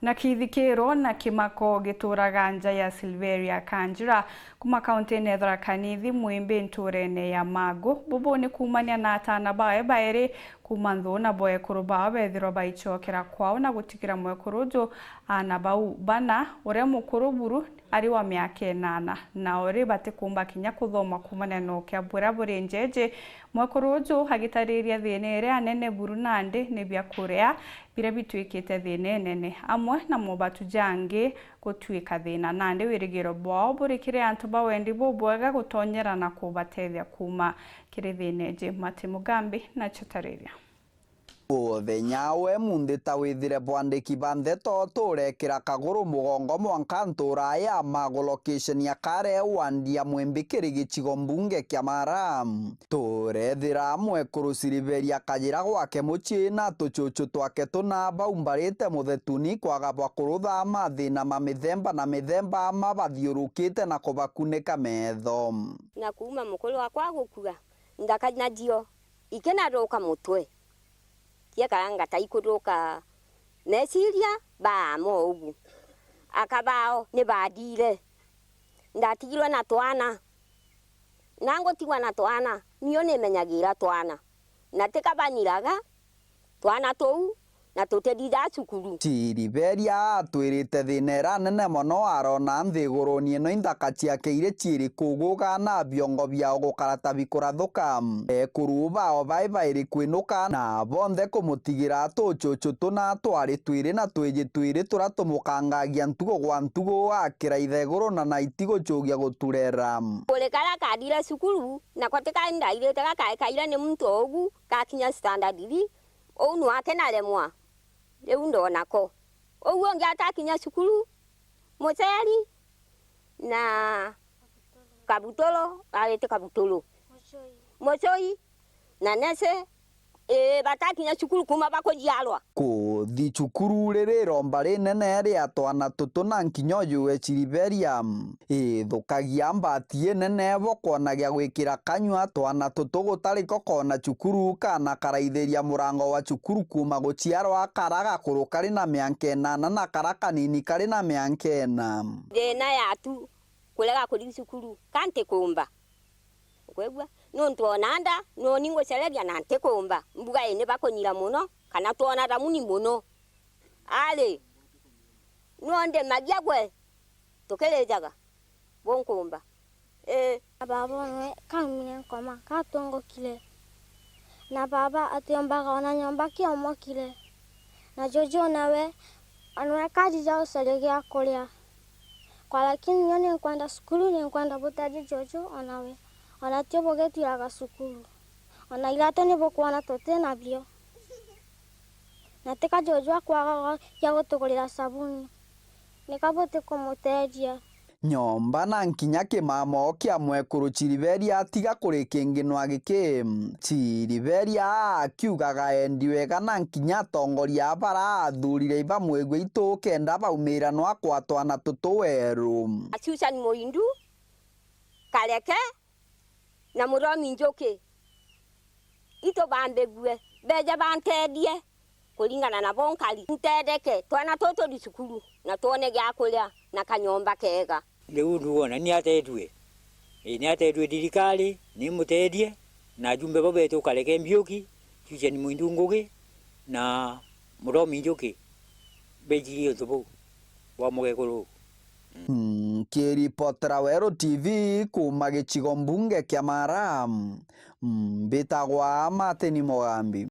Na kithikiro na kimako gituraga nja ya Silveria Kanjira kuma kaunti-ini ya Tharaka Nithi mwimbi nturene ya Magu bubu ni kumania na atana bae bairi kuma nthu na boekuru bao bethirwo baichokera kwao na gutikira mwekuru ju ana bau bana uria mukuru buru ari wa miaka 8 na uri batikumba kinya kuthoma kumania no kia bura buri njeje mwekuru ju hagitariria thine ria anene buru nandi ni bia kuria bira bitwikite thine nene amwe na mobatu jangi gutwika thina nandi wirigiro bwao buri kire antu bawendi bubwega gutonyera na kubatethia kuma kire thine je Mati Mugambi na Chotariria Uthenyawe mundita withire bwandiki bandeto turekira kaguru mugongo mwanka ntura ya Magu location ya kare wandia mwembikiri gicigo mbunge kia Maram turethira mwekuru Silveria Kanjira gwake mucii na tuchuchu twake tuna baumbarite muthetuni kwaga bwa kurutha mathina ma mithemba na mithemba mabathiurukite na kubakunika metho na kuma mukuru wakwa gukua ndakanajio ikena roka mutwe kia karanga taikuruka nesiria ba mogu akabao ne badire ndatigirwa na twana nango tigwa na twana niyo ne menyagira twana natekabaniraga twana tou na tutedida cukuru Silveria atwirite thina nene mono arona nthiguru ni no indaka ciake ire ciri kuguga na biongo biao gukarata bikurathuka ekuru bao bairi kwinuka na bonthe kumutigira tuchuchu tuna twari twiri na twiji twiri turatumukangagia ntugo gwa ntugo akira itheguru na naitigo chugia guturera kurekara kadira cukuru na kwateka ndaire taka kaira ni muntu ogu kakinya standard ri onu ake na lemwa leu ndonako oguo ngiatakinya cukuru muceri na kabutolo arete kabutolo mucoi na nese batakinya cukuru kuma bakojialwa kuthi cukuru riri romba rinene ria twana tutuna nkinyo yue Silveria ithukagia mbati nene bokonagia gwikira kanywa twana tutu gutariko kona cukuru kana karaithiria murango wa cukuru kuma guciarwa karaga kuru kari na miaka 8 na karaka nini kari na miaka 4 thina yatu kulega kuri cukuru kante kumba kwegwa no ntwonanda no ningo celeria na ntekomba mbuga ene bakonyira muno kana twona ramuni muno ale no nde magiagwe tokelejaga bonkomba baba ne kamine koma katongo kile na baba atiomba ona nyomba kiomo kile na jojo nawe anwe kaji jao salegia kolia kwa lakini nyone kwenda skulu ni kwenda butaji jojo onawe ona tio bogeti laga sukuru ona ilato ni bokwana tote na bio nateka jojo kwa ya gutugurira sabuni nikabote komutedia nyomba na nkinya kimamo kia mwekuru Silveria tiga kuri kingino agiki Silveria akiugaga endi wega na nkinya tongoria bara athurire iba mwegwe itu kenda baumira no akwatwa na tutu weru Susan Moindu kaleke na muromi njoke ito bambegwe beja bantedie kulingana na bonkali ntedeke twana toto di cukuru na tuone gya kulia na kanyomba kega leu nduona ni atedwe ni atedwe dirikali ni mutedie na jumbe bobeto kaleke mbioki Susan Moindu ngugi na muromi njoke beji yotobo wa mogekuru Kiripotera Wero TV kuma gicigo mbunge kia Maram mbitagwa Mati Mugambi.